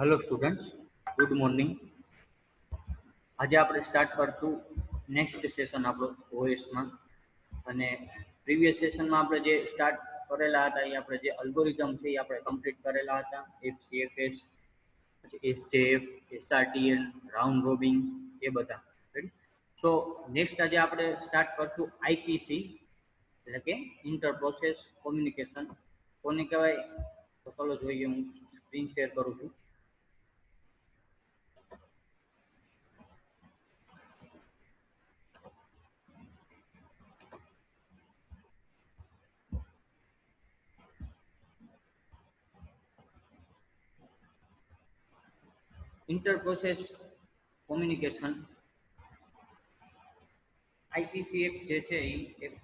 Hello students, good morning. આજે આપણે start કરશું નેક્સ્ટ સેશન આપણો ઓએસમાં. અને પ્રીવિયસ સેશનમાં આપણે જે સ્ટાર્ટ કરેલા હતા એ આપણે જે અલ્ગોરિધમ છે એ આપણે કમ્પ્લીટ કરેલા હતા. એફસીએફએસ, પછી એસજેએફ, એસઆરટીએલ, રાઉન્ડ રોબિન એ બધા. રેડી. સો નેક્સ્ટ આજે આપણે સ્ટાર્ટ કરશું આઈપીસી, એટલે કે ઇન્ટર પ્રોસેસ કોમ્યુનિકેશન. કોને કહેવાય તો ચલો જોઈએ. હું સ્ક્રીન શેર કરું છું. ઇન્ટર પ્રોસેસ કોમ્યુનિકેશન આઈપીસી એક જે છે એ એક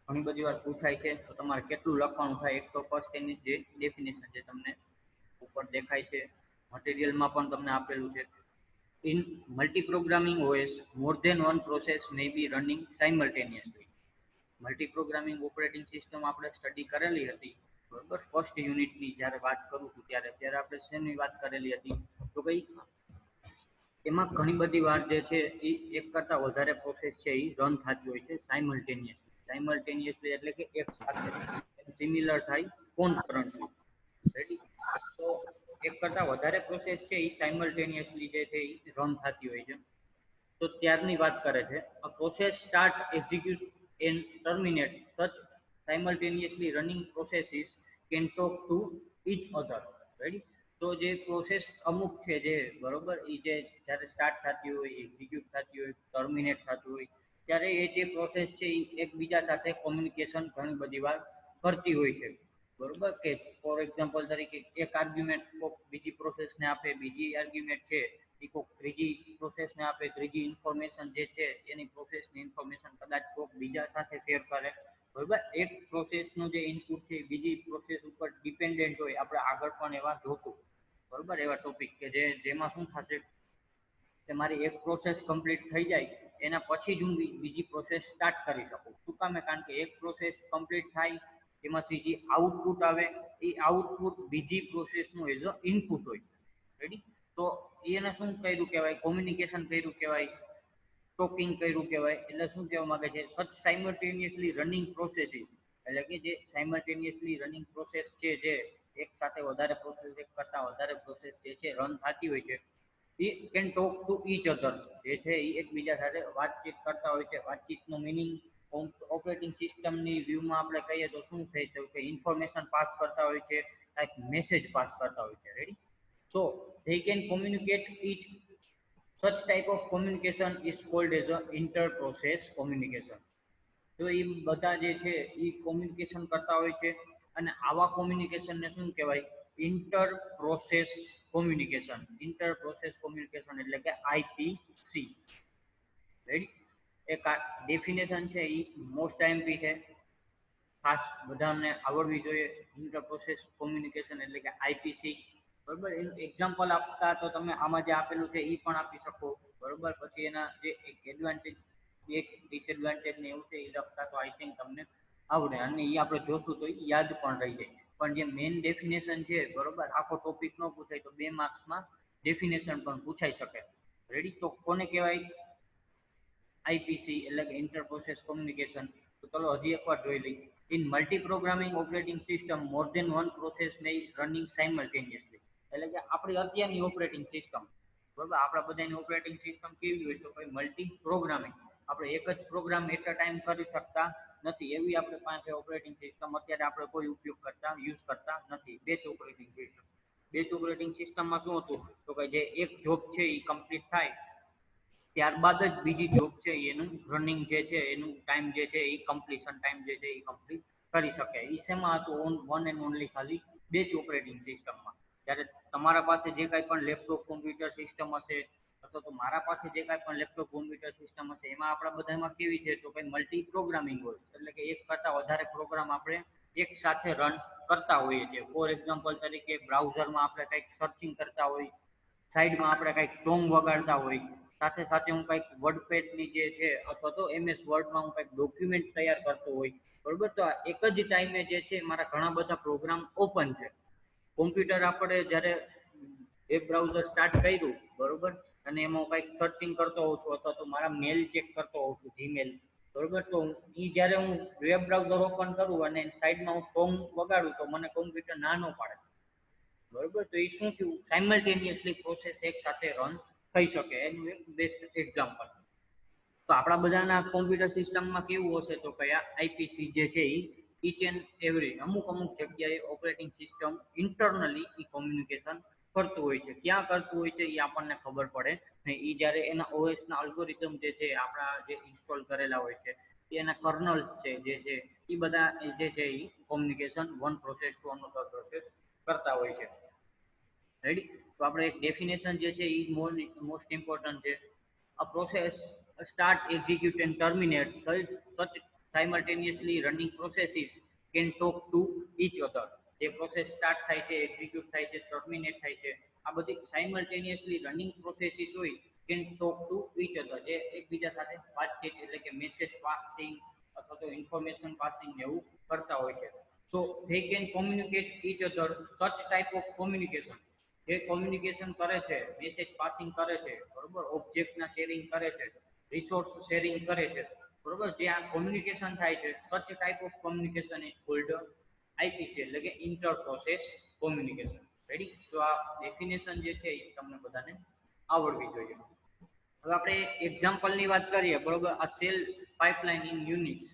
ઘણી બધી વાર પૂછાય છે, તો તમારે કેટલું લખવાનું થાય. એક તો ફર્સ્ટ એની જે ડેફિનેશન જે તમને ઉપર દેખાય છે, મટીરિયલમાં પણ તમને આપેલું છે. In multiprogramming OS, more than one process may be running simultaneously. Multiprogramming operating system આપણે સ્ટડી કરેલી હતી, બરોબર. ફર્સ્ટ યુનિટની જ્યારે વાત કરું છું ત્યારે આપણે શેની વાત કરેલી હતી તો ભાઈ એમાં ઘણી બધી વાર જે છે એ એક કરતાં વધારે પ્રોસેસ છે એ રન થતી હોય છે સાયમલ્ટેનિયસલી. સાયમલ્ટેનિયસલી એટલે કે એક સાથે, સિમિલર થાય કોન્કરન્ટલી. રેડી. તો એક કરતાં વધારે પ્રોસેસ છે એ સાયમલ્ટેનિયસલી જે છે એ રન થતી હોય છે. તો ત્યારની વાત કરે છે. A process start, execute and terminate such simultaneously running processes can talk to each other. Ready. તો જે પ્રોસેસ અમુક છે જે બરોબર એ જે જ્યારે સ્ટાર્ટ થતી હોય, એક્ઝિક્યુટ થતી હોય, ટર્મિનેટ થતું હોય, ત્યારે એ જે પ્રોસેસ છે એ એકબીજા સાથે કોમ્યુનિકેશન ઘણી બધી વાર કરતી હોય છે, બરોબર. કે ફોર એક્ઝામ્પલ તરીકે એક આર્ગ્યુમેન્ટ કોઈક બીજી પ્રોસેસને આપે, બીજી આર્ગ્યુમેન્ટ છે એ કોઈક ત્રીજી પ્રોસેસને આપે, ત્રીજી ઇન્ફોર્મેશન જે છે એની પ્રોસેસની ઇન્ફોર્મેશન કદાચ કોઈક બીજા સાથે શેર કરે, બરોબર. એક પ્રોસેસનું જે ઇનપુટ છે એ બીજી પ્રોસેસ ઉપર ડિપેન્ડન્ટ હોય. આપણે આગળ પણ એવા જોશું, બરોબર, એવા ટોપિક કે જેમાં શું થશે કે મારી એક પ્રોસેસ કમ્પ્લીટ થઈ જાય એના પછી જ હું બીજી પ્રોસેસ સ્ટાર્ટ કરી શકું. શું કામે? કારણ કે એક પ્રોસેસ કમ્પ્લીટ થાય એમાંથી જે આઉટપુટ આવે એ આઉટપુટ બીજી પ્રોસેસનું એઝ અ ઇનપુટ હોય. રેડી. તો એને શું કર્યું કહેવાય? કોમ્યુનિકેશન કર્યું કહેવાય, ટોકિંગ કર્યું કહેવાય. એટલે શું કહેવા માંગે છે? સચ સાયમલ્ટેનિયસલી રનિંગ પ્રોસેસીસ, એટલે કે જે સાયમલ્ટેનિયસલી રનિંગ પ્રોસેસ છે, જે એક સાથે વધારે પ્રોસેસ, એક કરતાં વધારે પ્રોસેસ જે છે રન થતી હોય છે, એ can talk to each other, જે છે એ એકબીજા સાથે વાતચીત કરતા હોય છે. વાતચીતનો મિનિંગ ઓપરેટિંગ સિસ્ટમની વ્યૂમાં આપણે કહીએ તો શું થાય તો કે ઇન્ફોર્મેશન પાસ કરતા હોય છે, કાંઈક મેસેજ પાસ કરતા હોય છે. Ready. So they can communicate it. Such type of communication is called as a inter-process communication. તો એ બધા જે છે એ કોમ્યુનિકેશન કરતા હોય છે. અને આવા કોમ્યુનિકેશનને શું કહેવાય? Inter process communication. Inter process communication એટલે કે આઈપીસી. રેડી. એક આ ડેફિનેશન છે એ મોસ્ટ આઈએમપી છે, ખાસ બધાને આવડવી જોઈએ. ઇન્ટર પ્રોસેસ કોમ્યુનિકેશન એટલે કે આઈપીસી, બરોબર. એનું એક્ઝામ્પલ આપતા તો તમે આમાં જે આપેલું છે એ પણ આપી શકો, બરોબર. પછી એના જે એક એડવાન્ટેજ, એક ડિસએડવાન્ટેજ ને એવું છે એ લખતા તો આઈ થિંક તમને આવડે, અને એ આપણે જોશું તો યાદ પણ રહી જાય. પણ જે મેઇન ડેફિનેશન છે, બરોબર, આખો ટોપિક ન પૂછાય તો 2 માર્ક્સમાં ડેફિનેશન પણ પૂછાઈ શકે. રેડી. તો કોને કહેવાય આઈપીસી એટલે કે ઇન્ટર પ્રોસેસ કોમ્યુનિકેશન? તો ચલો હજી એકવાર જોઈ લઈએ. In multi programming operating system, more than one process May running simultaneously. એટલે કે આપણી અત્યારની ઓપરેટિંગ સિસ્ટમ, બરોબર, આપણા બધાની ઓપરેટિંગ સિસ્ટમ કેવી હોય તો કોઈ મલ્ટી પ્રોગ્રામિંગ, આપણે એક જ પ્રોગ્રામ એટ અ ટાઈમ કરી શકતા નથી. એવી આપણી પાસે ઓપરેટિંગ સિસ્ટમ અત્યારે આપણે કોઈ ઉપયોગ કરતા, યુઝ કરતા નથી. Batch operating system. Batch operating સિસ્ટમમાં શું હતું તો કે જે એક જોબ છે એ કમ્પ્લીટ થાય ત્યારબાદ જ બીજી જોબ છે એનું રનિંગ જે છે એનું ટાઈમ જે છે એ કમ્પ્લીશન ટાઈમ જે છે એ કમ્પ્લીટ કરી શકે. એ શેમાં હતું? વન એન્ડ ઓનલી ખાલી બેચ ઓપરેટિંગ સિસ્ટમમાં. જ્યારે તમારા પાસે જે કાંઈ પણ લેપટોપ કોમ્પ્યુટર સિસ્ટમ હશે, અથવા તો મારા પાસે જે કાંઈ પણ લેપટોપ કોમ્પ્યુટર સિસ્ટમ હશે, એમાં આપણા બધામાં કેવી છે તો કંઈ મલ્ટી પ્રોગ્રામિંગ હોય, એટલે કે એક કરતાં વધારે પ્રોગ્રામ આપણે એક સાથે રન કરતા હોઈએ છીએ. ફોર એક્ઝામ્પલ તરીકે બ્રાઉઝરમાં આપણે કંઈક સર્ચિંગ કરતા હોય, સાઈડમાં આપણે કંઈક સોંગ વગાડતા હોય, સાથે સાથે હું કંઈક વર્ડપેડની જે છે અથવા તો MS વર્ડમાં હું કંઈક ડોક્યુમેન્ટ તૈયાર કરતો હોય, બરોબર. તો એક જ ટાઈમે જે છે મારા ઘણા બધા પ્રોગ્રામ ઓપન છે. કોમ્પ્યુટર આપણે જ્યારે વેબ બ્રાઉઝર સ્ટાર્ટ કર્યું બરોબર, અને એમાં કંઈક સર્ચિંગ કરતો હોઉં છું અથવા તો મારા મેલ ચેક કરતો હોઉં છું જીમેલ બરોબર, તો એ જ્યારે હું વેબ બ્રાઉઝર ઓપન કરું અને સાઈડમાં હું સોંગ વગાડું તો મને કોમ્પ્યુટર ના ન પાડે બરોબર. તો એ શું થયું, સાયમલ્ટેનિયસલી પ્રોસેસ એક સાથે રન થઈ શકે, એનું એક બેસ્ટ એક્ઝામ્પલ. તો આપણા બધાના કોમ્પ્યુટર સિસ્ટમમાં કેવું હશે તો કયા આઈપીસી જે છે એ ઈચ એન્ડ એવરી અમુક અમુક જગ્યાએ ઓપરેટિંગ સિસ્ટમ ઇન્ટરનલી એ કોમ્યુનિકેશન કરતું હોય છે. ક્યાં કરતું હોય છે એ આપણને ખબર પડે ને, એ જ્યારે એના ઓએસના અલ્ગોરિધમ જે છે આપણા જે ઇન્સ્ટોલ કરેલા હોય છે, એના કર્નલ્સ છે જે છે એ બધા જે છે એ communication one process to another process કરતા હોય છે. રેડી. તો આપણે એક ડેફિનેશન જે છે એ મોસ્ટ ઇમ્પોર્ટન્ટ છે. A process start, execute, and terminate such simultaneously running processes can talk to each other. જે પ્રોસેસ સ્ટાર્ટ થાય છે, એક્ઝિક્યુટ થાય છે, ટર્મિનેટ થાય છે, આ બધી સાયમલ્ટેનિયસલી રનિંગ પ્રોસેસીસ હોય can talk to each other, જે એકબીજા સાથે વાતચીત એટલે કે મેસેજ પાસિંગ અથવા તો ઇન્ફોર્મેશન પાસિંગ એવું કરતા હોય છે. સો they can communicate each other. Such type of communication, જે કોમ્યુનિકેશન કરે છે, મેસેજ પાસિંગ કરે છે બરોબર, ઓબ્જેક્ટના શેરિંગ કરે છે, રિસોર્સ શેરિંગ કરે છે બરોબર, જે આ કોમ્યુનિકેશન થાય છે, such type of communication is called IPC એટલે કે ઇન્ટર પ્રોસેસ કોમ્યુનિકેશન. રેડી. તો આ ડેફિનેશન જે છે એ તમને બધાને આવડવી જોઈએ. હવે આપણે એક્ઝામ્પલની વાત કરીએ બરોબર. આ cell pipeline in Unix,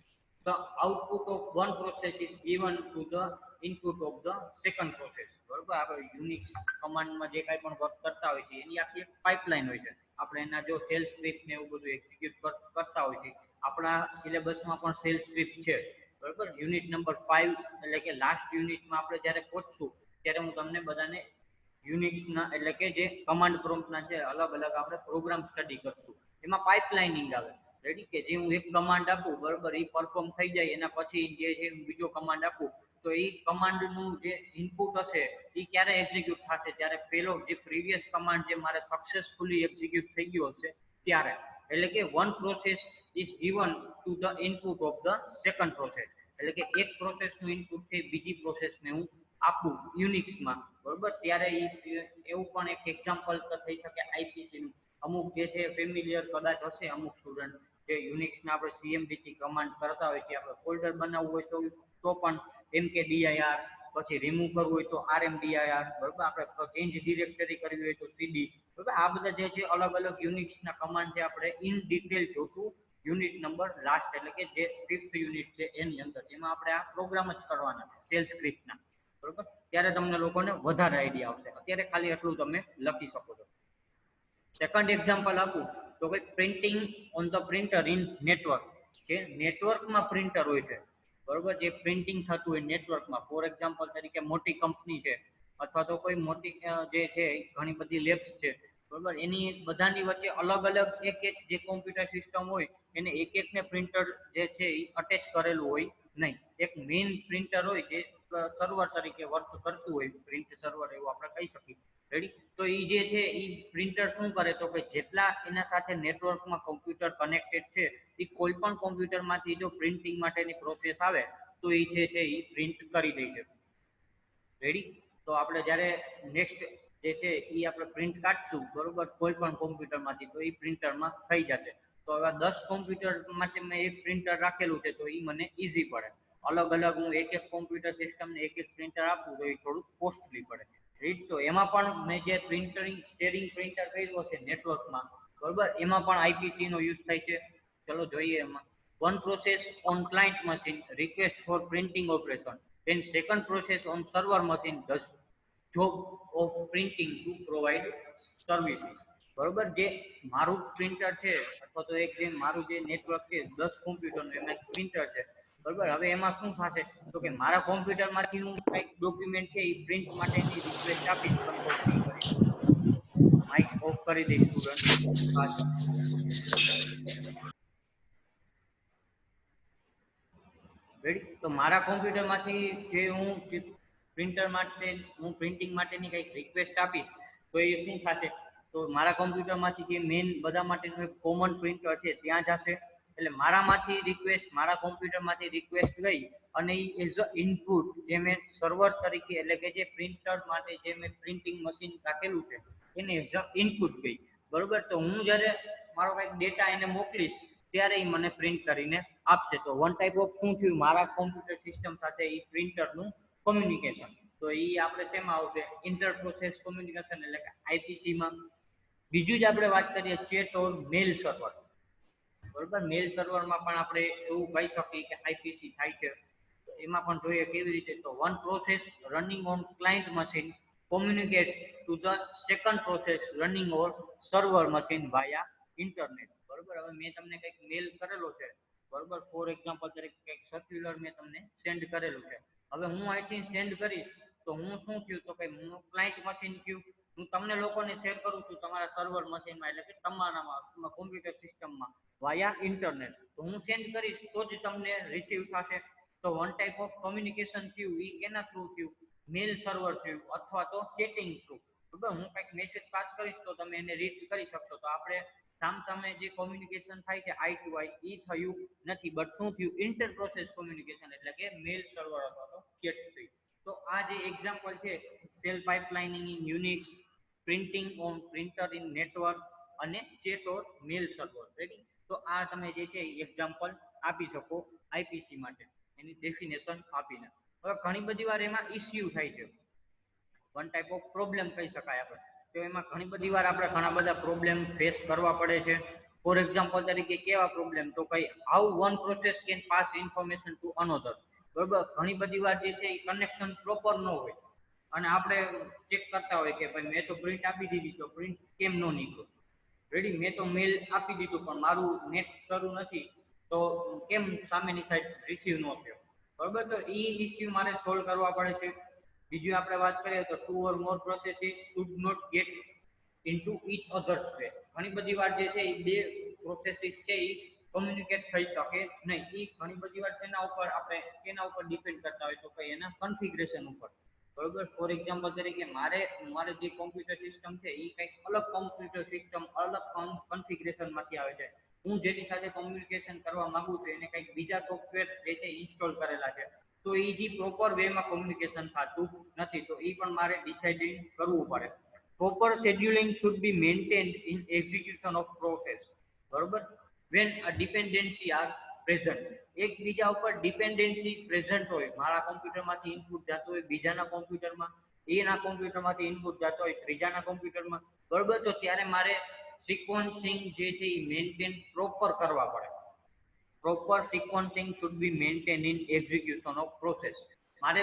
the output of one process is given to the input of the second process બરોબર. આપણે યુનિક્સ કમાન્ડમાં જે કાંઈ પણ વર્ક કરતા હોય છે એની આખી એક પાઇપલાઇન હોય છે. આપણે એના જો સેલ સ્ક્રિપ્ટ ને એવું બધું એક્ઝિક્યુટ કરતા હોય છે, આપણા સિલેબસમાં પણ સેલ સ્ક્રિપ્ટ છે બરોબર. યુનિટ નંબર 5 એટલે કે લાસ્ટ યુનિટમાં આપણે જ્યારે પહોંચશું ત્યારે હું તમને બધાને યુનિક્સના એટલે કે જે કમાન્ડ પ્રોમ્પ્ટના છે અલગ અલગ આપણે પ્રોગ્રામ સ્ટડી કરશું. એમાં પાઇપલાઇનિંગ આવે. રેડી. કે જે હું એક કમાન્ડ આપું બરોબર, એ પરફોર્મ થઈ જાય એના પછી જે છે હું બીજો કમાન્ડ આપું તો એ કમાન્ડનું જે ઇનપુટ હશે એ ક્યારે એક્ઝિક્યુટ થશે, ત્યારે પેલો જે પ્રીવિયસ કમાન્ડ જે મારે સક્સેસફુલી એક્ઝિક્યુટ થઈ ગયો હશે ત્યારે. એટલે કે one process is given to the input of the second process, એટલે કે એક પ્રોસેસનું ઇનપુટ છે બીજી પ્રોસેસને હું આપું યુનિક્સમાં બરોબર, ત્યારે એવું પણ એક એક્ઝામ્પલ તો થઈ શકે આઈપીસીનું. અમુક જે છે ફેમિલિયર કદાચ હશે અમુક સ્ટુડન્ટ જે યુનિક્સના આપણે સીએમડીથી કમાન્ડ કરતા હોય કે આપણે ફોલ્ડર બનાવવું હોય તો પણ MKDIR, પછી રિમૂવ કરવું હોય તો RMDIR બરોબર, આપણે ચેન્જ ડિરેક્ટરી કરવી હોય તો CD બરોબર. આ બધા જે છે અલગ અલગ યુનિક્સના કમાન્ડ છે આપણે ઇન ડિટેલ જોશું યુનિટ નંબર લાસ્ટ એટલે કે જે 5th યુનિટ છે એની અંદર. એમાં આપણે આ પ્રોગ્રામ જ કરવાના છે સેલ સ્ક્રિપ્ટના બરોબર, ત્યારે તમને લોકોને વધારે આઈડિયા આવશે. અત્યારે ખાલી એટલું તમે લખી શકો છો. સેકન્ડ એક્ઝામ્પલ આપું તો ભાઈ printing on the printer in network. જે નેટવર્કમાં પ્રિન્ટર હોય છે બરોબર, જે પ્રિન્ટિંગ થતું હોય નેટવર્કમાં. ફોર એક્ઝામ્પલ તરીકે મોટી કંપની છે અથવા તો કોઈ મોટી જે છે ઘણી બધી લેબ્સ છે બરોબર, એની બધાની વચ્ચે અલગ અલગ એક એક જે કોમ્પ્યુટર સિસ્ટમ હોય એને એક એકને પ્રિન્ટર જે છે એ અટેચ કરેલું હોય નહીં. એક મેઇન પ્રિન્ટર હોય જે સર્વર તરીકે વર્ક કરતું હોય, પ્રિન્ટ સર્વર એવું આપણે કહી શકીએ. રેડી. તો એ જે છે એ પ્રિન્ટર શું કરે તો કે જેટલા એના સાથે નેટવર્કમાં કોમ્પ્યુટર કનેક્ટેડ છે એ કોઈ પણ કોમ્પ્યુટરમાંથી જો પ્રિન્ટિંગ માટેની પ્રોસેસ આવે તો એ છે એ પ્રિન્ટ કરી દે છે. રેડી. તો આપણે જ્યારે નેક્સ્ટ જે છે એ આપણે પ્રિન્ટ કાઢશું બરોબર કોઈ પણ કોમ્પ્યુટરમાંથી તો એ પ્રિન્ટરમાં થઈ જશે. તો હવે 10 કોમ્પ્યુટર માટે મેં એક પ્રિન્ટર રાખેલું છે તો એ મને ઇઝી પડે. અલગ અલગ હું એક એક કોમ્પ્યુટર સિસ્ટમને એક એક પ્રિન્ટર આપું તો એ થોડું કોસ્ટલી પડે. રીડ. તો એમાં પણ મેં જે પ્રિન્ટરિંગ શેરિંગ પ્રિન્ટર કર્યું હશે નેટવર્કમાં બરોબર, એમાં પણ આઈપીસી નો યુઝ થાય છે. ચલો જોઈએ એમાં. One process on client machine request four printing operation, then second process on server machine does job of printing to provide services બરોબર. જે મારું પ્રિન્ટર છે અથવા તો એક જે મારું જે નેટવર્ક છે 10 કોમ્પ્યુટરનું એમાં એક પ્રિન્ટર છે બરોબર. હવે એમાં શું થશે તો કે મારા કોમ્પ્યુટરમાંથી હું કંઈક ડોક્યુમેન્ટ છે એ પ્રિન્ટ માટેની રિક્વેસ્ટ આપીશ કંપની કરી. માઇક ઓફ કરી દઈશ સ્ટુડન્ટ ખાસ. રેડી. તો મારા કોમ્પ્યુટરમાંથી જે હું પ્રિન્ટર માટે હું પ્રિન્ટિંગ માટેની કંઈક રિક્વેસ્ટ આપીશ તો એ શું થશે તો મારા કોમ્પ્યુટરમાંથી જે મેઇન બધા માટેનું એક કોમન પ્રિન્ટર છે ત્યાં જશે. એટલે મારામાંથી રિક્વેસ્ટ મારા કોમ્પ્યુટરમાંથી રિક્વેસ્ટ ગઈ અને એ એઝ અ ઇનપુટ જે મેં સર્વર તરીકે એટલે કે જે પ્રિન્ટર માટે જે મેં પ્રિન્ટિંગ મશીન રાખેલું છે એને એઝ અ ઇનપુટ ગઈ, બરોબર. તો હું જ્યારે મારો કંઈક ડેટા એને મોકલીશ ત્યારે એ મને પ્રિન્ટ કરીને આપશે. તો વન ટાઈપ ઓફ શું થયું, મારા કોમ્પ્યુટર સિસ્ટમ સાથે એ પ્રિન્ટરનું કોમ્યુનિકેશન. તો એ આપણે શેમાં આવશે, ઇન્ટર પ્રોસેસ કોમ્યુનિકેશન એટલે કે આઈપીસીમાં. બીજું જ આપણે વાત કરીએ ચેટ ઓર મેલ સર્વર, બરોબર. મેલ સર્વરમાં પણ આપણે એવું કહી શકીએ કે આઈપીસી થાય છે. તો એમાં પણ જોઈએ કેવી રીતે, તો one process running on client machine communicate to the second process running on server machine via internet, બરોબર. હવે મેં તમને કંઈક મેલ કરેલો છે, બરોબર. ફોર એક્ઝામ્પલ તરીકે કંઈક સર્ક્યુલર મેં તમને સેન્ડ કરેલું છે. હવે હું અહીંથી સેન્ડ કરીશ તો હું શું થયું, તો કે હું ક્લાયન્ટ મશીન થયું, હું તમને લોકોને શેર કરું છું તમારા સર્વર મશીનમાં એટલે કે તમારામાં કોમ્પ્યુટર સિસ્ટમમાં વાયા ઇન્ટરનેટ. તો હું સેન્ડ કરીશ તો જ તમને રિસીવ થશે. તો વન ટાઈપ ઓફ કોમ્યુનિકેશન થયું એ કેના થ્રુ થયું, મેલ સર્વર થયું અથવા તો ચેટિંગ થ્રુ, બરાબર. હું કંઈક મેસેજ પાસ કરીશ તો તમે એને રીડ કરી શકશો. તો આપણે સામસામે જે કોમ્યુનિકેશન થાય છે આઈ ટુ આઈ એ થયું નથી, બટ શું થયું, ઇન્ટર પ્રોસેસ કોમ્યુનિકેશન એટલે કે મેલ સર્વર અથવા તો ચેટ થયું. તો આ જે એક્ઝામ્પલ છે cell pipelining in Unix, printing on printer in network અને ચેટ ઓર મેલ સર્વર, રેડી. તો આ તમે જે છે એક્ઝામ્પલ આપી શકો આઈપીસી માટે એની ડેફિનેશન આપીને. હવે ઘણી બધી વાર એમાં ઇસ્યુ થાય છે, વન ટાઈપ ઓફ પ્રોબ્લેમ કહી શકાય આપણે. તો એમાં ઘણી બધી વાર આપણે ઘણા બધા પ્રોબ્લેમ ફેસ કરવા પડે છે. ફોર એક્ઝામ્પલ તરીકે કેવા પ્રોબ્લેમ, તો કઈ how one process can pass information to another, બરોબર. ઘણી બધી વાર જે છે એ કનેક્શન પ્રોપર ન હોય અને આપણે ચેક કરતા હોય કે ભાઈ મેં તો પ્રિન્ટ આપી દીધી તો પ્રિન્ટ કેમ ન નીકળ્યો, રેડી. મેં તો મેલ આપી દીધું પણ મારું નેટ શરૂ નથી તો કેમ સામેની સાઈડ રિસીવ ન થયો, બરોબર. તો એ ઇસ્યુ મારે સોલ્વ કરવા પડે છે. બીજું આપણે વાત કરીએ તો two or more processes should not get into each others way. ઘણી બધી વાર જે છે એ બે પ્રોસેસીસ છે એ કોમ્યુનિકેટ થઈ શકે નહીં. એ ઘણી બધી વાર શેના ઉપર આપણે કેના ઉપર ડિપેન્ડ કરતા હોય, તો કઈ એના કન્ફિગરેશન ઉપર, બરોબર. ફોર એક્ઝામ્પલ તરીકે મારે જે કોમ્પ્યુટર સિસ્ટમ છે એ કંઈક અલગ કોમ્પ્યુટર સિસ્ટમ અલગ કન્ફિગરેશન માંથી આવે છે. હું જેની સાથે કોમ્યુનિકેશન કરવા માંગુ છું એને કંઈક બીજા સોફ્ટવેર જે છે ઇન્સ્ટોલ કરેલા છે, તો એ જે પ્રોપર વેમાં કોમ્યુનિકેશન થતું નથી. તો એ પણ મારે ડિસાઇડિંગ કરવું પડે. Proper scheduling should be maintained in execution of process, બરોબર. When a dependency are present, એકબીજા ઉપર ડિપેન્ડન્સી પ્રેઝન્ટ હોય, મારા કોમ્પ્યુટરમાંથી ઇનપુટ જતો હોય બીજાના કોમ્પ્યુટરમાં, એના કોમ્પ્યુટરમાંથી ઇનપુટ જતો હોય ત્રીજાના કોમ્પ્યુટરમાં, બરોબર. તો ત્યારે મારે સિક્વન્સિંગ જે છે એ મેન્ટેન પ્રોપર કરવા પડે. Proper sequencing should be maintain in execution of process. મારે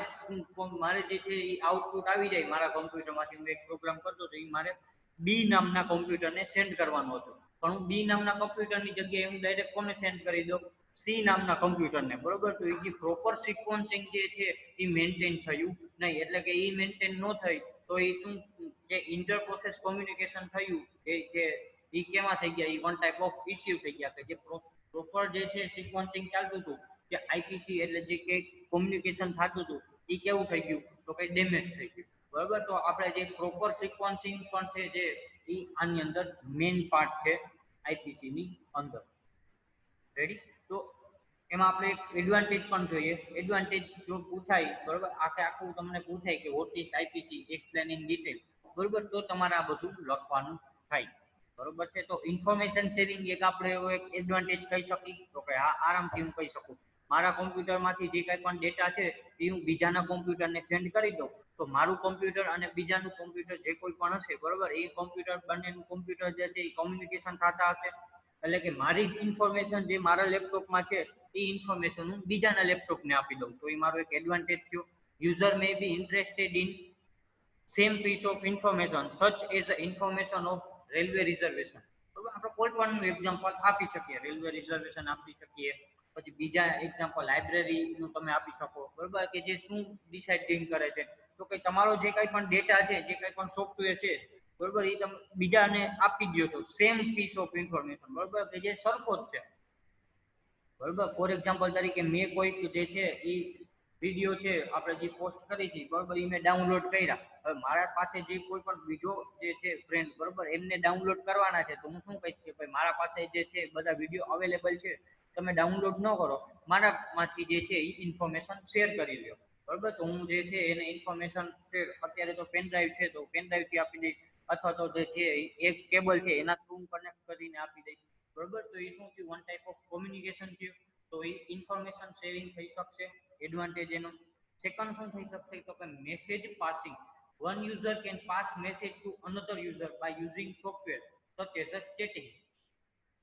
જે છે એ આઉટપુટ આવી જાય મારા કોમ્પ્યુટરમાંથી, હું એક પ્રોગ્રામ કરતો હતો એ મારે બી નામના કોમ્પ્યુટરને સેન્ડ કરવાનું હતું, પણ હું બી નામના કોમ્પ્યુટરની જગ્યાએ હું ડાયરેક્ટ કોને સેન્ડ કરી દઉં, સી નામના કોમ્પ્યુટરને, બરોબર. તો એ જે પ્રોપર સિક્વન્સિંગ જે છે એ મેન્ટેન થયું નહીં, એટલે કે એ મેન્ટેન ન થઈ તો એ શું જે ઇન્ટર પ્રોસેસ કોમ્યુનિકેશન થયું એ છે એ કેમાં થઈ ગયા, એ વન ટાઈપ ઓફ ઇસ્યુ થઈ ગયા કે જે પ્રોપર જે છે સિક્વન્સિંગ ચાલતું હતું કે આઈપીસી એટલે જે કે કોમ્યુનિકેશન થતું હતું એ કેવું થઈ ગયું, તો કઈ ડેમેજ થઈ ગયું, બરોબર. તો આપણે જે પ્રોપર સિક્વન્સિંગ પણ છે જે એ આની અંદર મેઇન પાર્ટ છે આઈપીસી ની અંદર, રેડી. તો એમાં આપણે એક એડવાન્ટેજ પણ જોઈએ. એડવાન્ટેજ જો પૂછાય, બરોબર, આખું તમને પૂછાય કે what is IPC explain in detail, બરોબર, તો તમારે આ બધું લખવાનું થાય, બરોબર છે. તો ઇન્ફોર્મેશન શેરિંગ એક આપણે એવો એક એડવાન્ટેજ કહી શકીએ, તો કે હા આરામથી હું કહી શકું મારા કોમ્પ્યુટરમાંથી જે કંઈ પણ ડેટા છે એ હું બીજાના કોમ્પ્યુટરને સેન્ડ કરી દઉં તો મારું કોમ્પ્યુટર અને બીજાનું કોમ્પ્યુટર જે કોઈ પણ હશે, બરોબર, એ કોમ્પ્યુટર બંનેનું કોમ્પ્યુટર જે છે એ કોમ્યુનિકેશન થતા હશે, એટલે કે મારી ઇન્ફોર્મેશન જે મારા લેપટોપમાં છે એ ઇન્ફોર્મેશન હું બીજાના લેપટોપને આપી દઉં, તો એ મારો એક એડવાન્ટેજ થયો. User may be interested in same piece of information such as information of railway reservation, બરોબર. આપણે કોઈ પણ એક્ઝામ્પલ આપી શકીએ, રેલવે રિઝર્વેશન આપી શકીએ, પછી બીજા એક્ઝામ્પલ લાઇબ્રેરીનું તમે આપી શકો, બરોબર, કે જે શું ડિસાઇડિંગ કરે છે, તો કે તમારો જે કંઈ પણ ડેટા છે, જે કંઈ પણ સોફ્ટવેર છે, બરોબર, એ તમે બીજાને આપી દો તો સેમ પીસ ઓફ ઇન્ફોર્મેશન, બરોબર, કે જે સરખો જ છે, બરોબર. ફોર એક્ઝામ્પલ તરીકે મેં કોઈક જે છે એ વિડીયો છે આપણે જે પોસ્ટ કરી છે, બરોબર, એ મેં ડાઉનલોડ કર્યા, હવે મારા પાસે જે કોઈ પણ બીજો જે છે ફ્રેન્ડ, બરોબર, એમને ડાઉનલોડ કરવાના છે, તો હું શું કહીશ કે ભાઈ મારા પાસે જે છે બધા વિડીયો અવેલેબલ છે, તમે ડાઉનલોડ ન કરો, મારામાંથી જે છે એ ઇન્ફોર્મેશન શેર કરી લ્યો, બરોબર. તો હું જે છે એને ઇન્ફોર્મેશન શેર, અત્યારે તો પેન ડ્રાઈવ છે તો પેન ડ્રાઈવ થી આપી દઈશ, અથવા તો જે છે એક કેબલ છે એના થ્રુ કનેક્ટ કરીને આપી દઈશ, બરોબર. તો એ શું થયું, વન ટાઈપ ઓફ કોમ્યુનિકેશન થયું, તો એ ઇન્ફોર્મેશન શેરિંગ થઈ શકશે, એડવાન્ટેજ એનો. સેકન્ડ શું થઈ શકશે તો કે message passing. One user can pass message to another user by using software such as a chatting.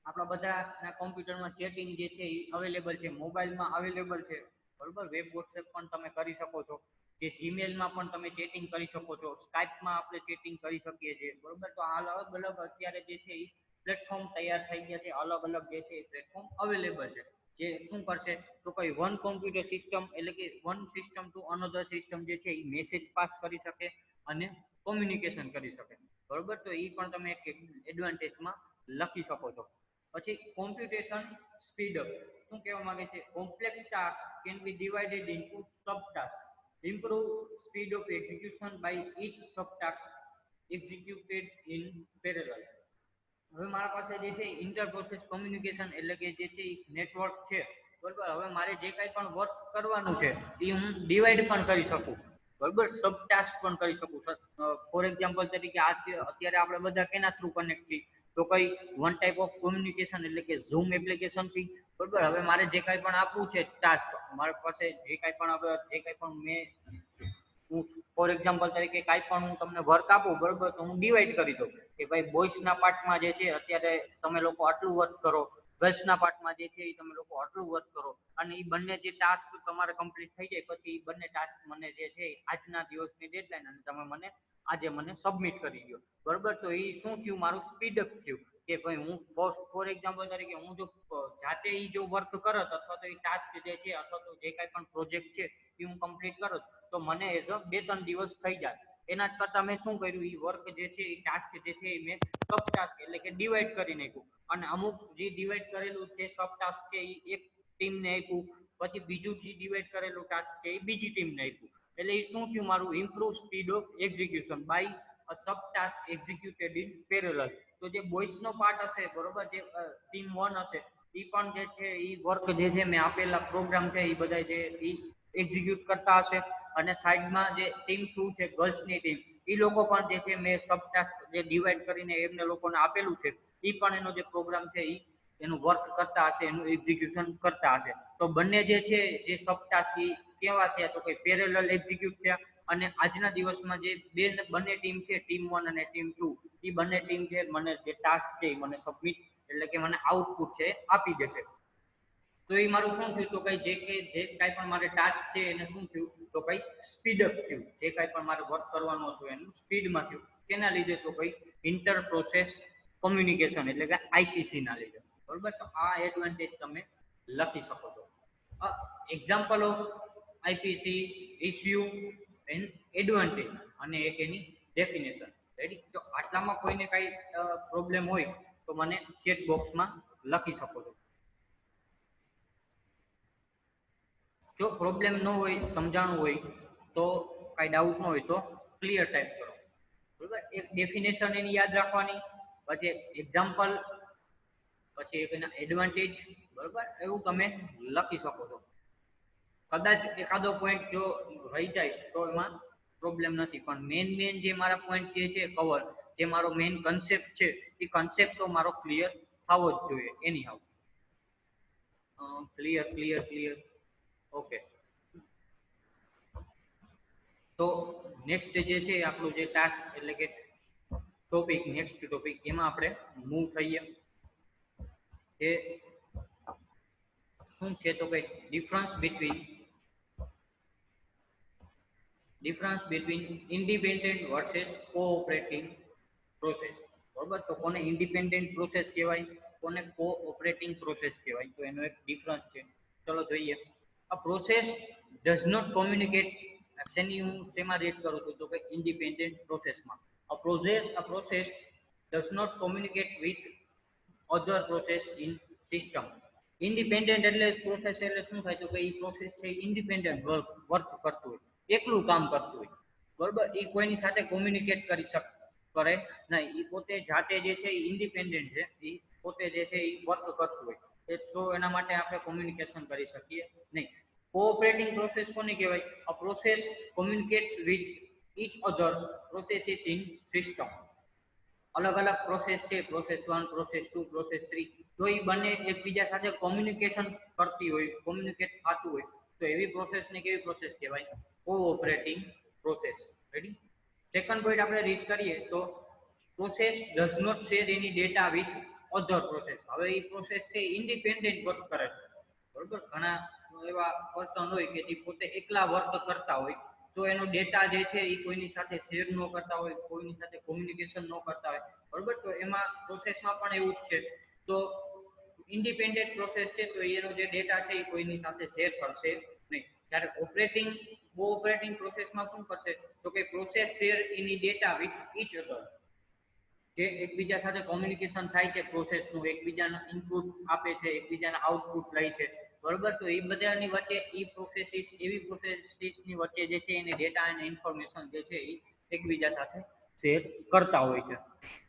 આપણા બધાના કોમ્પ્યુટરમાં ચેટિંગ જે છે એ અવેલેબલ છે, મોબાઈલમાં અવેલેબલ છે, બરોબર. વેબ વોટ્સએપ પણ તમે કરી શકો છો, જે જીમેલમાં પણ તમે ચેટિંગ કરી શકો છો, સ્કાઇપમાં આપણે ચેટિંગ કરી શકીએ છીએ, બરોબર. તો આ અલગ અલગ અત્યારે જે છે એ પ્લેટફોર્મ તૈયાર થઈ ગયા છે, અલગ અલગ જે છે એ પ્લેટફોર્મ અવેલેબલ છે, જે શું કરશે તો કઈ વન કોમ્પ્યુટર સિસ્ટમ એટલે કે one system to another system જે છે એ મેસેજ પાસ કરી શકે અને કોમ્યુનિકેશન કરી શકે, બરોબર. તો એ પણ તમે એક એડવાન્ટેજમાં લખી શકો છો. પછી કોમ્પ્યુટેશન સ્પીડઅપ. શું કહેવા માંગે છે, complex task can be divided into sub task, improve speed of execution by each subtask executed in parallel. હવે મારા પાસે જે છે ઇન્ટર પ્રોસેસ કોમ્યુનિકેશન એટલે કે જે છે નેટવર્ક છે, બરોબર. હવે મારે જે કાંઈ પણ વર્ક કરવાનું છે એ હું ડિવાઈડ પણ કરી શકું, બરોબર, સબ ટાસ્ક પણ કરી શકું. ફોર એક્ઝામ્પલ તરીકે અત્યારે આપણે બધા કેના થ્રુ કનેક્ટ છીએ તો કઈ વન ટાઈપ ઓફ કોમ્યુનિકેશન એટલે કે ઝૂમ એપ્લિકેશનથી, બરોબર. હવે મારે જે કાંઈ પણ આપવું છે ટાસ્ક, મારી પાસે જે કાંઈ પણ હવે જે કાંઈ પણ હું ફોર એક્ઝામ્પલ તરીકે કાંઈ પણ હું તમને વર્ક આપું, બરોબર, તો હું ડિવાઈડ કરી દઉં કે ભાઈ બોಯ್સના પાર્ટમાં જે છે અત્યારે તમે લોકો આટલું વર્ક કરો, ગર્લ્સના પાર્ટમાં જે છે એ તમે લોકો આટલું વર્ક કરો, અને એ બંને જે ટાસ્ક તમારે કમ્પ્લીટ થઈ જાય પછી એ બંને ટાસ્ક મને જે છે આજના દિવસની ડેડલાઈન અને તમે મને આજે મને સબમિટ કરી દો, બરોબર. તો એ શું થયું, મારું સ્પીડઅપ થયું કે ભાઈ હું ફોર એક્ઝામ્પલ તરીકે હું જો જાતે એ જો વર્ક કરત અથવા તો એ ટાસ્ક જે છે અથવા તો જે કાંઈ પણ પ્રોજેક્ટ છે એ હું કમ્પ્લીટ કરત તો મને એઝ અ 2-3 દિવસ થઈ જાય. એના કરતા મેં શું કર્યું, એ વર્ક જે છે એ ટાસ્ક જે છે એ મેં સબ ટાસ્ક એટલે કે ડિવાઈડ કરી નાખ્યું, અને અમુક જે ડિવાઈડ કરેલું જે સબ ટાસ્ક છે એ એક ટીમને આપ્યું, પછી બીજું જે ડિવાઈડ કરેલું ટાસ્ક છે એ બીજી ટીમને આપ્યું. એટલે એ શું થયું, મારું improve speed of execution by a sub task executed in parallel. તો જે બોಯ್સનો પાર્ટ હશે, બરોબર, જે ટીમ 1 હશે એ પણ જે છે એ વર્ક જે છે મેં આપેલા પ્રોગ્રામ છે એ બધા જે એક્ઝિક્યુટ કરતા હશે, અને સાઈડમાં જે ટીમ 2 છે ગર્લ્સની ટીમ, એ લોકો પણ જે છે મેં સબ ટાસ્ક જે ડિવાઈડ કરીને એમને લોકોને આપેલું છે એ પણ એનો જે પ્રોગ્રામ છે એ એનું વર્ક કરતા હશે, એનું એક્ઝિક્યુશન કરતા હશે. તો બંને જે છે જે સબ ટાસ્ક એ કેવા થયા તો કે પેરેલલ એક્ઝિક્યુટ થયા, અને આજના દિવસમાં જે બંને ટીમ છે ટીમ 1 અને ટીમ 2 એ બંને ટીમ છે મને જે ટાસ્ક છે એ મને સબમિટ એટલે કે મને આઉટપુટ છે આપી દેશે. તો એ મારું શું થયું તો કઈ જે કાંઈ પણ મારે ટાસ્ક છે એને શું થયું તો કઈ સ્પીડઅપ થયું, જે કાંઈ પણ મારે વર્ક કરવાનું હતું એનું સ્પીડમાં થયું. કેના લીધે તો કઈ ઇન્ટર પ્રોસેસ કોમ્યુનિકેશન એટલે કે આઈપીસી ના લીધે, બરોબર. તો આ એડવાન્ટેજ તમે લખી શકો છો. Example of IPC issue and advantage અને એક એની ડેફિનેશન. રેડી? તો આટલામાં કોઈને કઈ પ્રોબ્લેમ હોય તો મને ચેટ બોક્સમાં લખી શકો છો. જો પ્રોબ્લેમ ન હોય, સમજાણું હોય તો કાંઈ ડાઉટ ન હોય તો ક્લિયર ટાઈપ કરો, બરોબર. એક ડેફિનેશન એની યાદ રાખવાની, પછી એક્ઝામ્પલ, પછી એક એના એડવાન્ટેજ, બરોબર, એવું તમે લખી શકો છો. કદાચ એકાદો પોઈન્ટ જો રહી જાય તો એમાં પ્રોબ્લેમ નથી, પણ મેન જે મારા પોઈન્ટ જે છે કવર, જે મારો મેઇન કન્સેપ્ટ છે એ કન્સેપ્ટ તો મારો ક્લિયર થવો જ જોઈએ anyhow. Clear clear clear okay. તો નેક્સ્ટ જે છે આપણું જે ટાસ્ક એટલે કે ટોપિક, નેક્સ્ટ ટોપિક એમાં આપણે મૂવ થઈએ કે શું છે તો કે difference between independent versus cooperating process, બરોબર. તો કોને ઇન્ડિપેન્ડન્ટ પ્રોસેસ કહેવાય, કોને કોઓપરેટિંગ પ્રોસેસ કહેવાય, તો એનો એક ડિફરન્સ છે. ચલો જોઈએ. A process does not communicate, શેની હું શેમાં રેટ કરું છું તો કે ઇન્ડિપેન્ડન્ટ પ્રોસેસમાં. A process does not communicate with other process in system. Independent એટલે પ્રોસેસ એટલે શું થાય તો કે એ પ્રોસેસ છે ઇન્ડિપેન્ડન્ટ વર્ક કરતું હોય, એકલું કામ કરતું હોય, બરોબર. એ કોઈની સાથે કોમ્યુનિકેટ કરે નહીં, એ પોતે જાતે જે છે એ ઇન્ડિપેન્ડન્ટ છે, એ પોતે જે છે એ વર્ક કરતું હોય. તો એના માટે આપણે કોમ્યુનિકેશન કરી શકીએ નહીં. કોઓપરેટિંગ પ્રોસેસ કોને કહેવાય? A process communicates with each other processes in system. અલગ અલગ પ્રોસેસ છે, પ્રોસેસ 1, પ્રોસેસ 2, પ્રોસેસ 3, તો એ બંને એકબીજા સાથે કોમ્યુનિકેશન કરતી હોય, કોમ્યુનિકેટ થતું હોય, તો એવી પ્રોસેસને કેવી પ્રોસેસ કહેવાય? Cooperating process. Ready? Second point આપણે રીડ કરીએ તો process does not share any data with other process. હવે એ પ્રોસેસ છે ઇન્ડિપેન્ડન્ટ વર્ક કરે છે, બરોબર. ઘણા એવા પર્સન હોય કે જે પોતે એકલા વર્ક કરતા હોય, તો એનો ડેટા જે છે એ કોઈની સાથે શેર ન કરતા હોય, કોઈની સાથે કોમ્યુનિકેશન ન કરતા હોય, બરોબર. તો એમાં પ્રોસેસમાં પણ એવું જ છે. તો ઇન્ડિપેન્ડન્ટ પ્રોસેસ છે તો એનો જે ડેટા છે એ કોઈની સાથે શેર કરશે નહીં. જ્યારે કોઓપરેટિંગ પ્રોસેસમાં શું કરશે? તો કે process share any data with each other. જે એકબીજા સાથે કોમ્યુનિકેશન થાય છે પ્રોસેસનું, એકબીજાના ઇનપુટ આપે છે, એકબીજાના આઉટપુટ લે છે, બરોબર. તો એ બધાની વચ્ચે એવી પ્રોસેસીસની વચ્ચે જે છે એને ડેટા અને ઇન્ફોર્મેશન જે છે એ એકબીજા સાથે શેર કરતા હોય છે.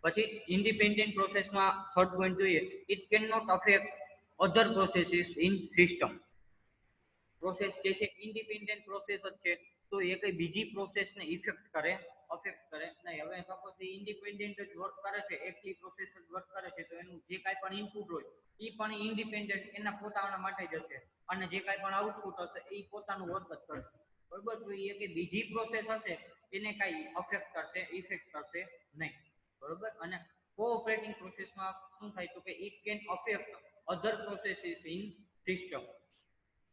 પછી ઇન્ડિપેન્ડન્ટ પ્રોસેસમાં થર્ડ પોઈન્ટ જોઈએ, it can not affect other processes in system. Process જે છે ઇન્ડિપેન્ડન્ટ પ્રોસેસ જ છે, તો એ કઈ બીજી પ્રોસેસને અફેક્ટ કરે નહીં. હવે સપોઝ એ ઇન્ડિપેન્ડન્ટ જ વર્ક કરે છે, એકલી પ્રોસેસ જ વર્ક કરે છે, તો એનું જે કાંઈ પણ ઇનપુટ હોય એ પણ ઇન્ડિપેન્ડન્ટ એના પોતાના માટે જ હશે, અને જે કાંઈ પણ આઉટપુટ હશે એ પોતાનું વર્ક જ કરશે, બરોબર. તો એ કે બીજી પ્રોસેસ હશે એને કાંઈ ઇફેક્ટ કરશે નહીં, બરોબર. અને કોઓપરેટિંગ પ્રોસેસમાં શું થાય? તો કે it can affect other processes in system.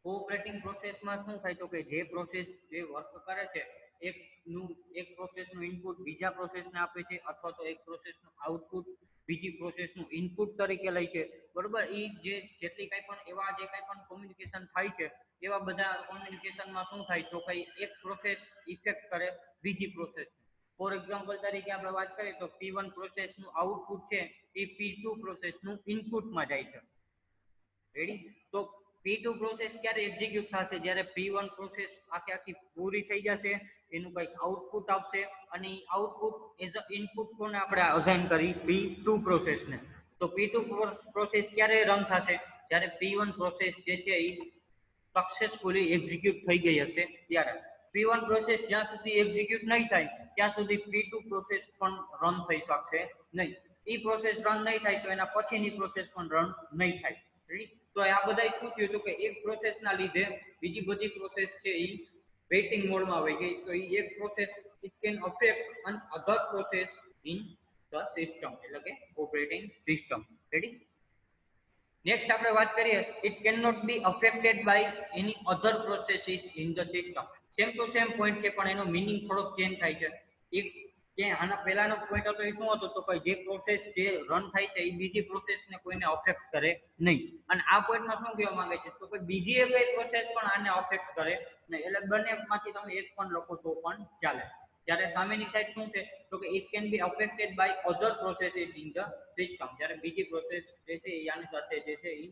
Cooperating પ્રોસેસમાં શું થાય? તો કે જે પ્રોસેસ જે વર્ક કરે છે એક પ્રોસેસનું ઇનપુટ બીજા પ્રોસેસને આપે છે, અથવા તો એક પ્રોસેસનું આઉટપુટ બીજી પ્રોસેસનું ઇનપુટ તરીકે લે છે, બરોબર. એ જેટલી કાંઈ પણ એવા જે કાંઈ પણ કોમ્યુનિકેશન થાય છે, એવા બધા કોમ્યુનિકેશનમાં શું થાય? તો કઈ એક પ્રોસેસ ઇફેક્ટ કરે બીજી પ્રોસેસ. ફોર એક્ઝામ્પલ તરીકે આપણે વાત કરીએ તો P1 પ્રોસેસનું આઉટપુટ છે એ P2 પ્રોસેસનું ઇનપુટમાં જાય છે. રેડી? તો P2 પ્રોસેસ ક્યારે એક્ઝિક્યુટ થશે? જ્યારે P1 પ્રોસેસ આખી પૂરી થઈ જશે, એનું કંઈક આઉટપુટ આવશે, અને એ આઉટપુટ એઝ અ ઇનપુટ કોને આપણે અસાઇન કરી? P2 પ્રોસેસને. તો P2 પ્રોસેસ ક્યારે રન થશે? જ્યારે P1 પ્રોસેસ જે છે એ સક્સેસફુલી એક્ઝિક્યુટ થઈ ગઈ હશે ત્યારે. P1 પ્રોસેસ જ્યાં સુધી એક્ઝિક્યુટ નહીં થાય ત્યાં સુધી P2 પ્રોસેસ પણ રન થઈ શકશે નહીં. એ પ્રોસેસ રન નહીં થાય તો એના પછીની પ્રોસેસ પણ રન નહીં થાય. તો આ બધા શું થયું? તો કે એક પ્રોસેસના લીધે બીજી બધી પ્રોસેસ છે એ વેઇટિંગ મોડમાં આવી ગઈ. તો એ એક process it can affect another process in the system, એટલે કે ઓપરેટિંગ સિસ્ટમ. રેડી? નેક્સ્ટ આપણે વાત કરીએ, it can not be affected by any other processes in the system. Same to same point છે, પણ એનો મિનિંગ થોડોક change થાય છે. એક જે આના પહેલાનો પોઈન્ટ હતો એ શું હતો? તો કે જે પ્રોસેસ જે રન થાય છે એ બીજી પ્રોસેસને કોઈને અફેક્ટ કરે નહીં. અને આ પોઈન્ટમાં શું કહેવા માંગે છે? તો કે બીજી એક પ્રોસેસ પણ આને અફેક્ટ કરે નહીં. એટલે બંનેમાંથી તમે એક પણ લખો તો પણ ચાલે. જ્યારે સામેની સાઈડ શું છે? તો કે it can be affected by other processes in the system. જ્યારે બીજી પ્રોસેસ જે છે એ આની સાથે જે છે એ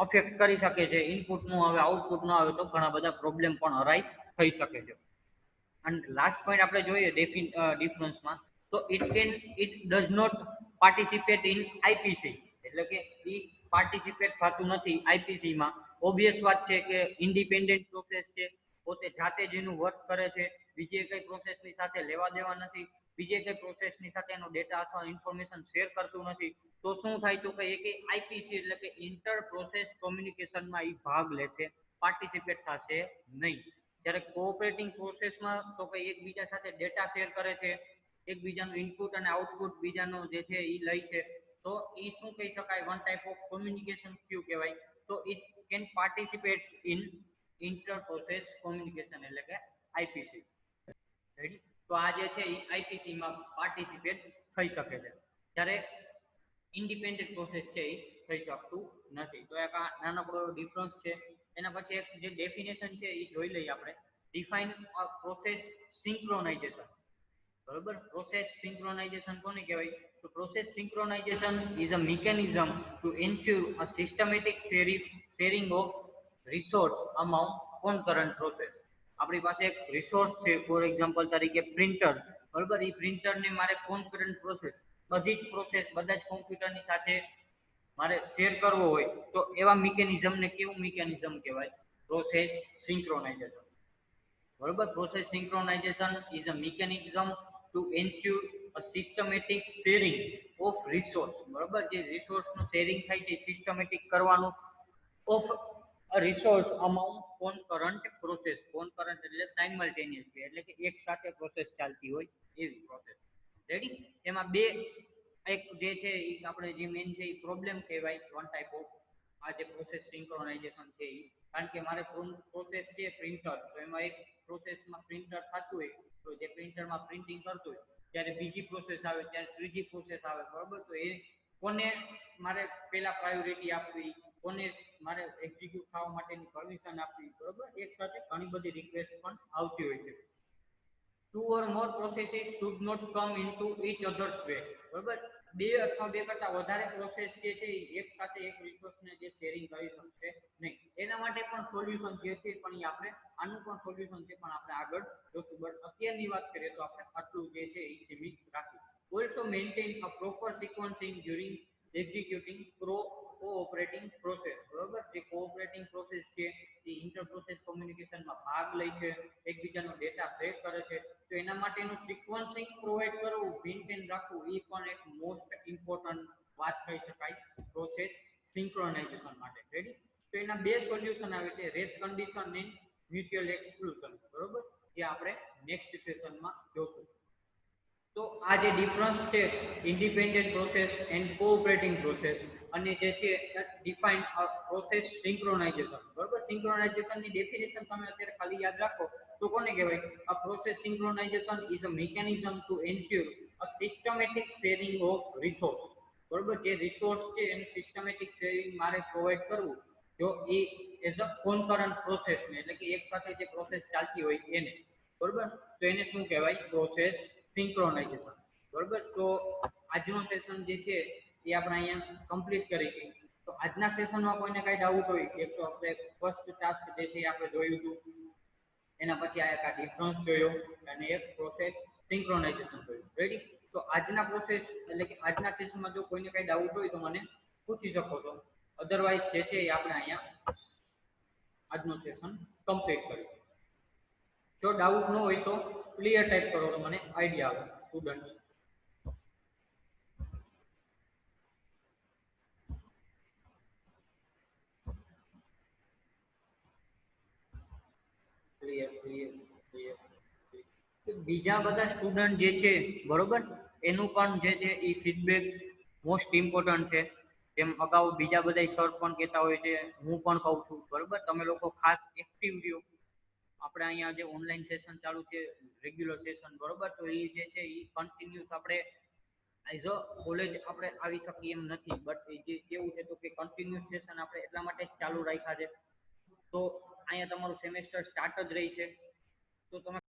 અફેક્ટ કરી શકે છે, ઇનપુટ નો આવે, આઉટપુટ નો આવે, તો ઘણા બધા પ્રોબ્લેમ પણ અરાઇઝ થઈ શકે છે. અને લાસ્ટ પોઈન્ટ આપણે જોઈએ ડિફરન્સમાં, તો it does not participate in IPC. એટલે કે એ પાર્ટિસિપેટ થતું નથી આઈપીસીમાં. ઓબ્વિયસ વાત છે કે ઇન્ડિપેન્ડન્ટ પ્રોસેસ છે, પોતે જાતે જ એનું વર્ક કરે છે, બીજી કઈ પ્રોસેસની સાથે લેવા દેવા નથી, બીજે કઈ પ્રોસેસની સાથે એનો ડેટા અથવા ઇન્ફોર્મેશન શેર કરતું નથી. તો શું થાય? તો કે એક આઈપીસી એટલે કે ઇન્ટર પ્રોસેસ કોમ્યુનિકેશનમાં એ ભાગ લેશે, પાર્ટિસિપેટ થશે નહીં. જ્યારે કોઓપરેટિંગ પ્રોસેસમાં તો કે એકબીજા સાથે ડેટા શેર કરે છે, એકબીજાનું ઇનપુટ અને આઉટપુટ બીજાનો જે છે એ લે છે, તો એ શું કહી શકાય? વન ટાઈપ ઓફ કોમ્યુનિકેશન ક્યુ કહેવાય. તો it can participate in inter process communication, એટલે કે આઈપીસી. રેડી? તો આ જે છે એ આઈપીસીમાં પાર્ટિસિપેટ થઈ શકે છે, જ્યારે ઇન્ડિપેન્ડન્ટ પ્રોસેસ છે એ થઈ શકતું નથી. તો એક આ નાનકડો ડિફરન્સ છે. એના પછી એક જે ડેફિનેશન છે એ જોઈ લઈએ આપણે. Define a process synchronisation. બરોબર? પ્રોસેસ સિંક્રોનાઇઝેશન કોને કહેવાય? તો process synchronisation is a mechanism to ensure a systematic sharing of resource among concurrent process. આપણી પાસે એક રિસોર્સ છે, ફોર એક્ઝામ્પલ તરીકે પ્રિન્ટર, બરોબર. એ પ્રિન્ટરને મારે કોન્કરન્ટ પ્રોસેસ, બધી જ પ્રોસેસ બધા જ કોમ્પ્યુટરની સાથે મારે શેર કરવો હોય તો એવા મિકેનિઝમને કેવું મિકેનિઝમ કહેવાય? Process synchronisation. બરોબર, process synchronisation is a mechanism to ensure a systematic sharing of resource. બરોબર, જે રિસોર્સનું શેરિંગ થાય છે સિસ્ટમેટિક કરવાનું of resource amount concurrent process. Concurrent એટલે સાયમલ્ટેનિયસલી, એટલે કે એક સાથે પ્રોસેસ ચાલતી હોય એવી પ્રોસેસ. રેડી? એમાં બે એક જે છે એ આપણે જે મેઇન છે એ પ્રોબ્લેમ કહેવાય, વન ટાઈપ ઓફ આ જે પ્રોસેસ સિંક્રોનાઇઝેશન છે એ. કારણ કે મારે પ્રોસેસ છે પ્રિન્ટર, તો એમાં એક પ્રોસેસમાં પ્રિન્ટર થતું હોય તો જે પ્રિન્ટરમાં પ્રિન્ટિંગ કરતું હોય ત્યારે બીજી પ્રોસેસ આવે, ત્યારે ત્રીજી પ્રોસેસ આવે. બરોબર, તો એ કોને મારે પેલા પ્રાયોરિટી આપવી, કોને મારે એક્ઝિક્યુટ થવા માટેની પરમિશન આપવી. બરોબર, એક સાથે ઘણી બધી રિક્વેસ્ટ પણ આવતી હોય છે. two or more processes should not come into each other's way. બરોબર, બે અથવા બે કરતા વધારે પ્રોસેસ જે છે એક સાથે એક રિસોર્સને જે શેરિંગ કરી શકશે નહીં. એના માટે પણ સોલ્યુશન જે છે પણ એ આપણે આનું પણ સોલ્યુશન છે પણ આપણે આગળ જોશું. બટ અત્યારની વાત કરીએ તો આપણે આટલું જે છે એ સીમિત રાખીએ. Also maintain a proper sequencing during executing cooperating process. બરોબર, જે કોઓપરેટિંગ પ્રોસેસ છે એ ઇન્ટર પ્રોસેસ કોમ્યુનિકેશનમાં ભાગ લે છે, એકબીજાનો ડેટા શેર કરે છે, તો એના માટેનું સિક્વન્સિંગ પ્રોવાઈડ કરવું, મેન્ટેન રાખવું એ પણ એક મોસ્ટ ઇમ્પોર્ટન્ટ વાત કહી શકાય પ્રોસેસ સિંક્રોનાઇઝેશન માટે. રેડી? તો એના બે સોલ્યુશન આવે છે, રેસ કન્ડિશન અને મ્યુચ્યુઅલ એક્સક્લુઝન. બરોબર, જે આપણે નેક્સ્ટ સેશનમાં જોશું. તો આ જે ડિફરન્સ છે independent process and cooperating process અને જે છે ડિફાઇન પ્રોસેસ સિંક્રોનાઇઝેશન. બરોબર, સિંક્રોનાઇઝેશનની ડેફિનેશન તમે અત્યારે ખાલી યાદ રાખો તો કોને કહેવાય? A process synchronisation is a mechanism to ensure a systematic sharing of resource. બરોબર, જે રિસોર્સ છે એનું સિસ્ટમેટિક શેરિંગ મારે પ્રોવાઈડ કરવું જો એ એઝ અ કોનકરન્ટ પ્રોસેસ ને, એટલે કે એક સાથે જે પ્રોસેસ ચાલતી હોય એને. બરોબર, તો એને શું કહેવાય? Process synchronisation. બરોબર, તો આજનો સેશન જે છે એ આપણે અહીંયા કમ્પ્લીટ કરી છે. તો આજના સેશનમાં કોઈને કઈ ડાઉટ હોય, એક તો આપણે ફર્સ્ટ ટાસ્ક જે છે આપણે જોયું હતું, એના પછી આ એક ડિફરન્સ જોયો અને એક પ્રોસેસ સિંક્રોનાઇઝેશન જોયું. રેડી? તો આજના પ્રોસેસ એટલે કે આજના સેશનમાં જો કોઈને કઈ ડાઉટ હોય તો મને પૂછી શકો છો. અધરવાઇઝ જે છે એ આપણે અહીંયા આજનું સેશન કમ્પ્લીટ કરીશું. જો ડાઉટ ન હોય તો ક્લિયર ટાઈપ કરો તો મને આઈડિયા આવે. Students clear clear clear. બીજા બધા સ્ટુડન્ટ જે છે બરોબર એનું પણ જે છે એ ફીડબેક મોસ્ટ ઇમ્પોર્ટન્ટ છે. જેમ અગાઉ બીજા બધા સર પણ કહેતા હોય છે, હું પણ કહું છું. બરોબર, તમે લોકો ખાસ એક્ટિવ રહ્યો. આપણે અહીંયા જે ઓનલાઈન સેશન ચાલુ છે રેગ્યુલર સેશન, બરોબર, તો એ જે છે એ કન્ટિન્યુઅસ આપણે એઝ અ કોલેજ આપણે આવી શકીએ એમ નથી. બટ એ જે કેવું છે તો કે કન્ટિન્યુઅસ સેશન આપણે એટલા માટે ચાલુ રાખ્યા છે તો અહીંયા તમારું સેમેસ્ટર સ્ટાર્ટ જ રહી છે. તો તમે